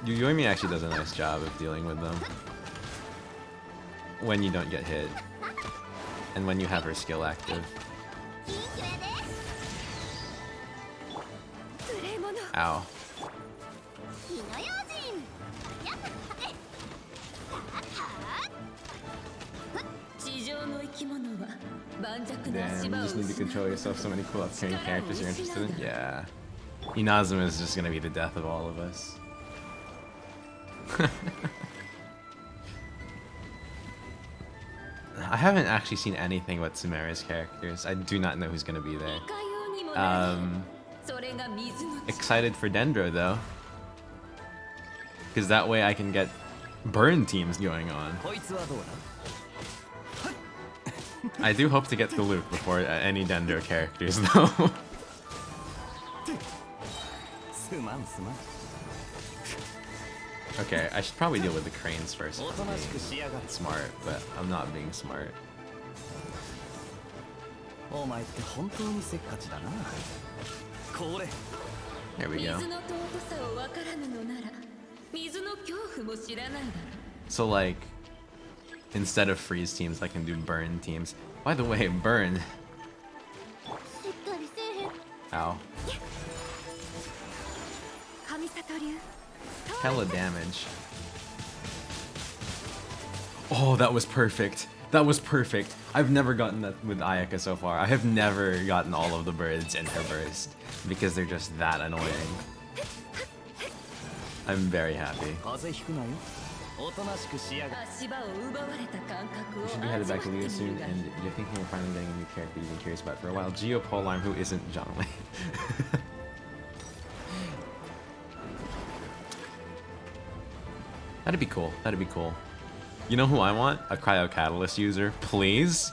Yoimiya actually does a nice job of dealing with them. When you don't get hit. And when you have her skill active. いいくれで Ow. 火の用心やっ地上の生き物は盤石な Damn, 足 you 場を just need to 失う control yourself so many cool upcoming characters you're interested in. Yeah. Inazuma is just gonna be the death of all of us. I haven't actually seen anything about Sumeru's characters. I do not know who's gonna be there. いかようにもなれ それが水の力 Excited for Dendro though. Because that way I can get burn teams going on. こいつはどうだ I do hope to get the loot before any Dendro characters though. すまんすまん Okay, I should probably deal with the cranes first. おとなしくしやがれ Smart, but I'm not being smart. お前って本当にせっかちだなこれ There we 水 go. の尊さを分からぬのなら水の恐怖も知らないだろ So like, instead of freeze teams, I can do burn teams. By the way, burn. しっかりせえへん Ow. 神里流 Hella damage. Oh, that was perfect. That was perfect. I've never gotten that with Ayaka so far. I have never gotten all of the birds in her burst because they're just that annoying. I'm very happy. 風邪ひくなよおとなしくしやがれ足場を奪われた感覚 We を should be headed back to 味わ Leo って soon, みるが and you're thinking of finally getting a new character you've been curious about for a while. Geopolarm, who isn't Zhongli. That'd be cool. That'd be cool. You know who I want? A Cryo Catalyst user. Please?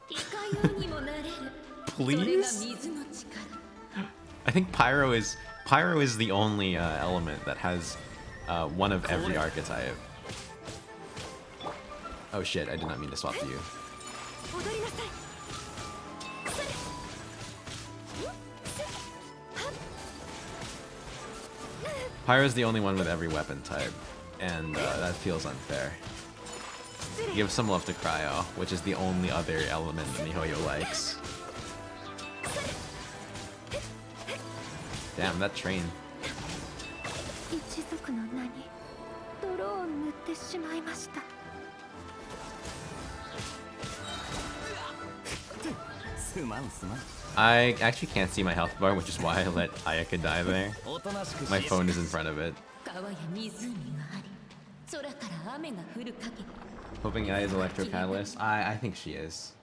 いかようにもなれるそれが Please? 水の力 I think Pyro is the only element that has one of every archetype. Oh shit, I did not mean to swap to you. 踊りなさい Pyro's the only one with every weapon type, and that feels unfair. Give some love to Cryo, which is the only other element that Mihoyo likes. Damn, that train. 一族の名に泥を塗ってしまいました すまんすまん I actually can't see my health bar, which is why I let Ayaka die there. おとなしくし My や phone is in front of it. 川や湖があり空から雨が降る限り Hoping Ai is Electro Catalyst. I think she is.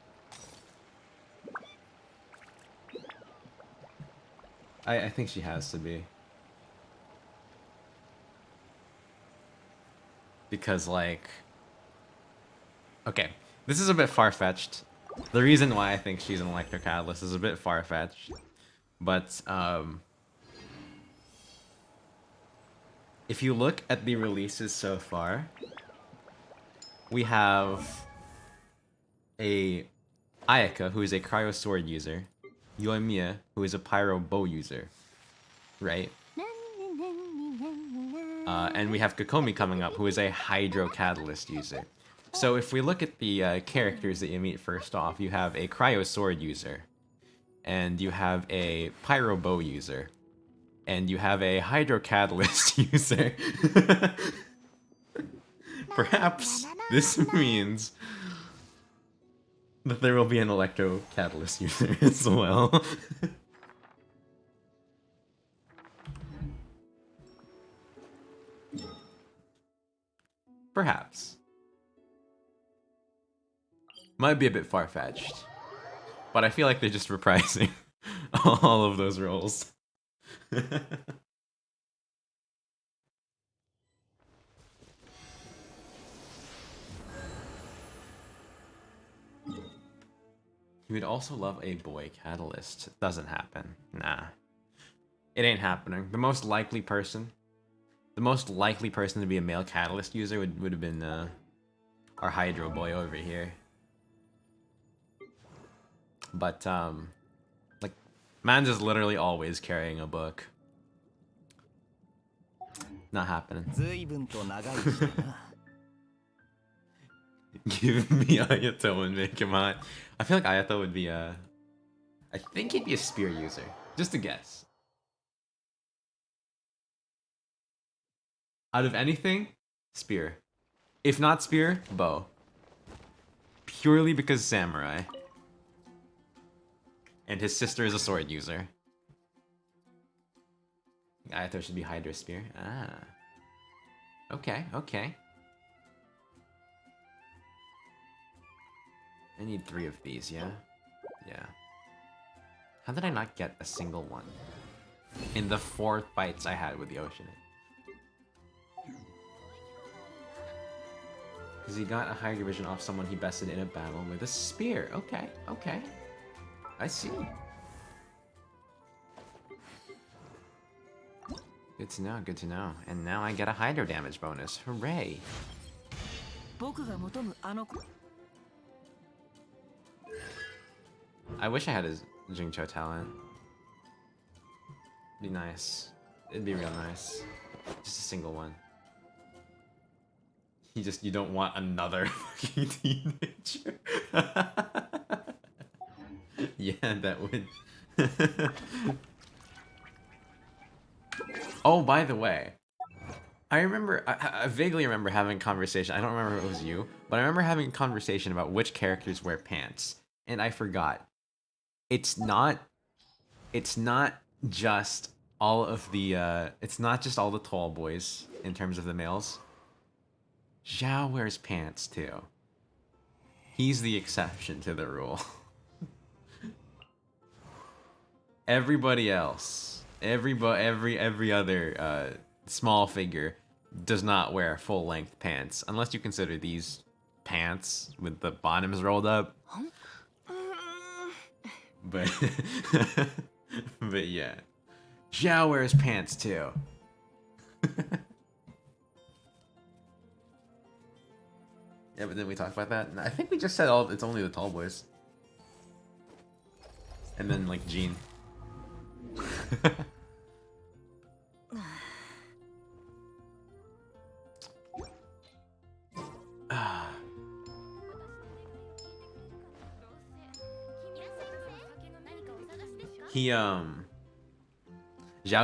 I think she has to be. Because, like... Okay, this is a bit far-fetched. The reason why I think she's an Electro Catalyst is a bit far-fetched. But, if you look at the releases so far, we have a Ayaka, who is a Cryo Sword user, Yoimiya, who is a Pyro Bow user, right? And we have Kokomi coming up, who is a Hydro Catalyst user. So if we look at the characters that you meet first off, you have a Cryo Sword user, and you have a Pyro Bow user, and you have a Hydro Catalyst user. Perhaps this means that there will be an Electro Catalyst user as well. Perhaps. Might be a bit far-fetched. But I feel like they're just reprising all of those roles. You would also love a boy catalyst. Doesn't happen. Nah. It ain't happening. The most likely person The most likely person to be a male catalyst user would have been our Hydro boy over here. But like, man's is literally always carrying a book. Not happening. 随分と長いしな Give me Ayato and make him hot. I feel like Ayato would be a... I think he'd be a spear user. Just a guess. Out of anything, spear. If not spear, bow. Purely because samurai. And his sister is a sword user. Ayato should be Hydra spear. Ah. Okay, okay. I need 3 of these, yeah? Yeah. How did I not get a single one? In the 4 fights I had with the Ocean. Because he got a higher division off someone he bested in a battle with a spear. Okay, okay. I see. Good to know, good to know. And now I get a Hydro damage bonus. Hooray! 僕が求むあの子 I wish I had his Jingcho talent. Be nice. It'd be real nice. Just a single one. You don't want another fucking teenager. Yeah, that would. Oh, by the way, I vaguely remember having a conversation. I don't remember if it was you, but I remember having a conversation about which characters wear pants, and I forgot. It's not just all of the it's not just all the tall boys in terms of the males. Zhao wears pants too. He's the exception to the rule. Everybody else, every other small figure does not wear full-length pants unless you consider these pants with the bottoms rolled up. But but yeah, Zhao wears pants too. Yeah, but then we talked about that. I think we just said it's only the tall boys. And then like Jean. He Zhao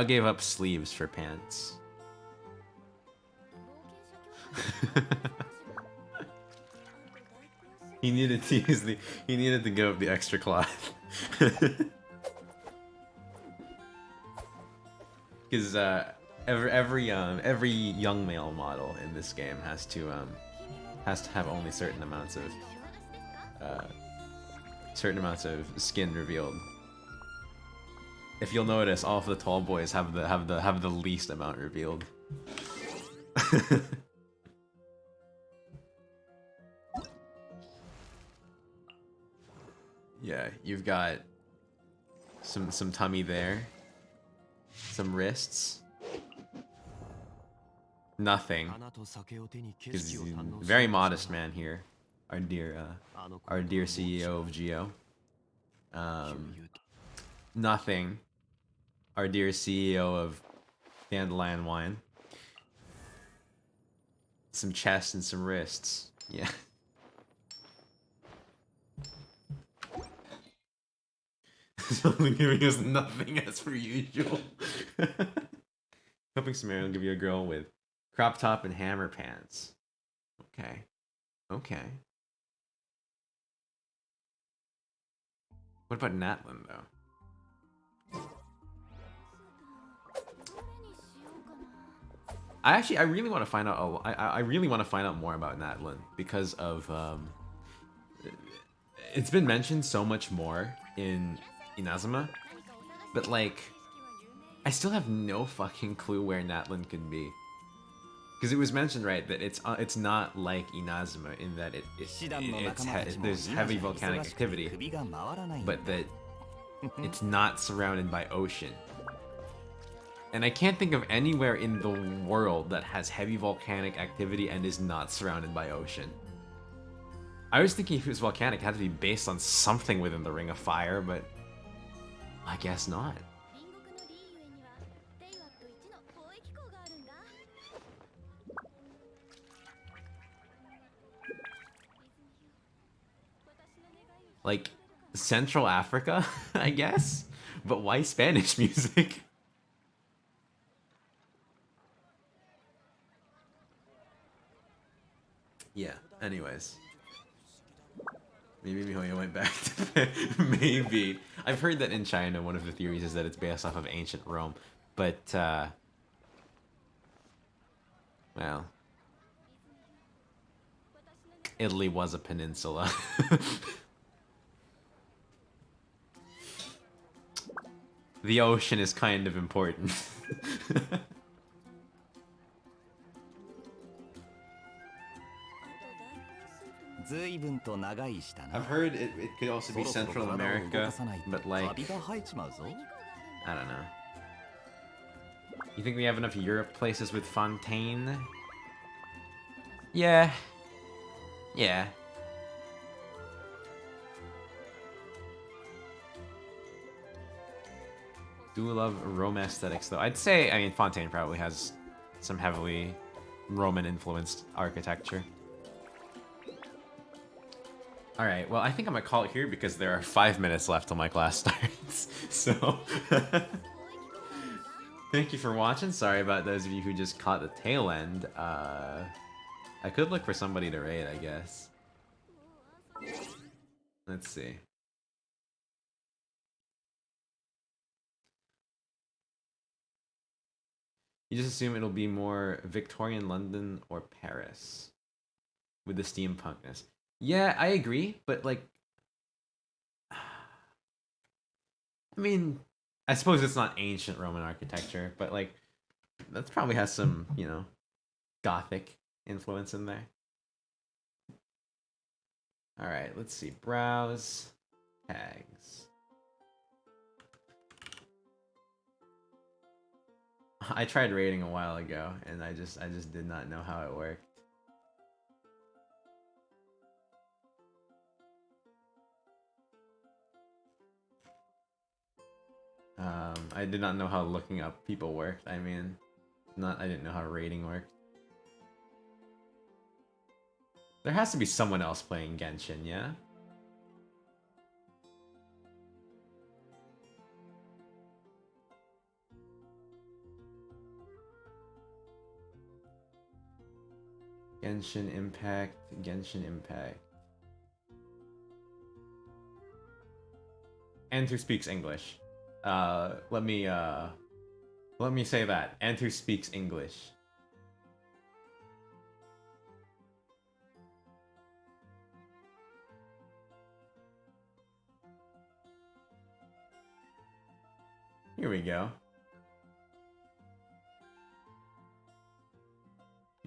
gave up sleeves for pants. He needed to give up the extra cloth. Because every young male model in this game has to have only certain amounts of skin revealed. If you'll notice, all of the tall boys have the least amount revealed. Yeah, you've got some tummy there, some wrists, nothing. He's a very modest man here, our dear CEO of Geo. Nothing. Our dear CEO of Dandelion Wine. Some chest and some wrists. Yeah. He's only giving us nothing as per usual. Hoping Samara will give you a girl with crop top and hammer pants. Okay. Okay. What about Natlin though? I really want to find out. I really want to find out more about Natlin because of it's been mentioned so much more in Inazuma, but like I still have no fucking clue where Natlin could be. Because it was mentioned, right, that it's not like Inazuma in that there's heavy volcanic activity, but that it's not surrounded by ocean. And I can't think of anywhere in the world that has heavy volcanic activity and is not surrounded by ocean. I was thinking if it was volcanic, it had to be based on something within the Ring of Fire, but I guess not. Like, Central Africa, I guess? But why Spanish music? Yeah, anyways. Maybe Mihoyo went back to maybe. I've heard that in China, one of the theories is that it's based off of ancient Rome. But, well. Italy was a peninsula. The ocean is kind of important. I've heard it could also be Central America, but like, I don't know. You think we have enough Europe places with Fontaine? Yeah. Yeah. Do love Rome aesthetics though. I'd say, I mean, Fontaine probably has some heavily Roman influenced architecture. Alright, well I think I'm gonna call it here because there are 5 minutes left till my class starts. So thank you for watching. Sorry about those of you who just caught the tail end. I could look for somebody to raid, I guess. Let's see. You just assume it'll be more Victorian London or Paris with the steampunkness. Yeah, I agree, but like, I mean, I suppose it's not ancient Roman architecture, but like, that probably has some, you know, Gothic influence in there. All right, let's see. Browse tags. I tried raiding a while ago, and I just did not know how it worked. I did not know how looking up people worked. I mean, I didn't know how raiding worked. There has to be someone else playing Genshin, yeah? Genshin Impact, Genshin Impact. And who speaks English. Let me say that. And who speaks English. Here we go.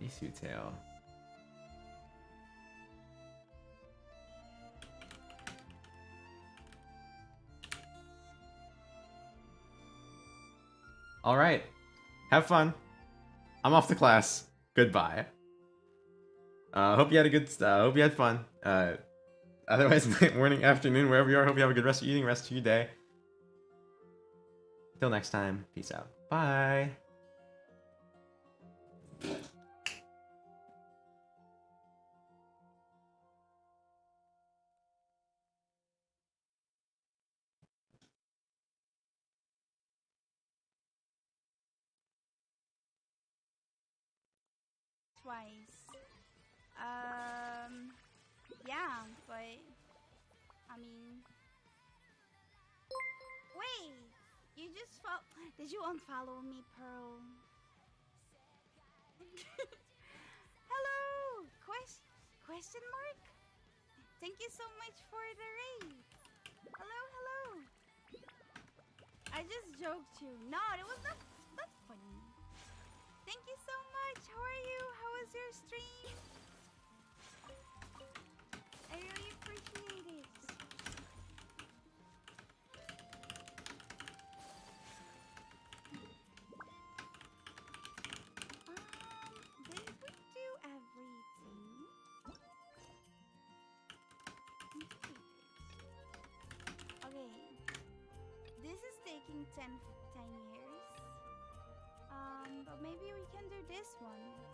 Misutail. All right. Have fun. I'm off to class. Goodbye. Hope you had a good. Hope you had fun. Otherwise, night, morning, afternoon, wherever you are. Hope you have a good rest of your eating, rest of your day. Till next time. Peace out. Bye. Twice. Yeah, but I mean, wait, you just did you unfollow me, Pearl? Hello, question mark? Thank you so much for the raid. Hello. I just joked you. No, it was not funny. Thank you so much. How are you? How was your stream? I really appreciate it. 10 years. But maybe we can do this one.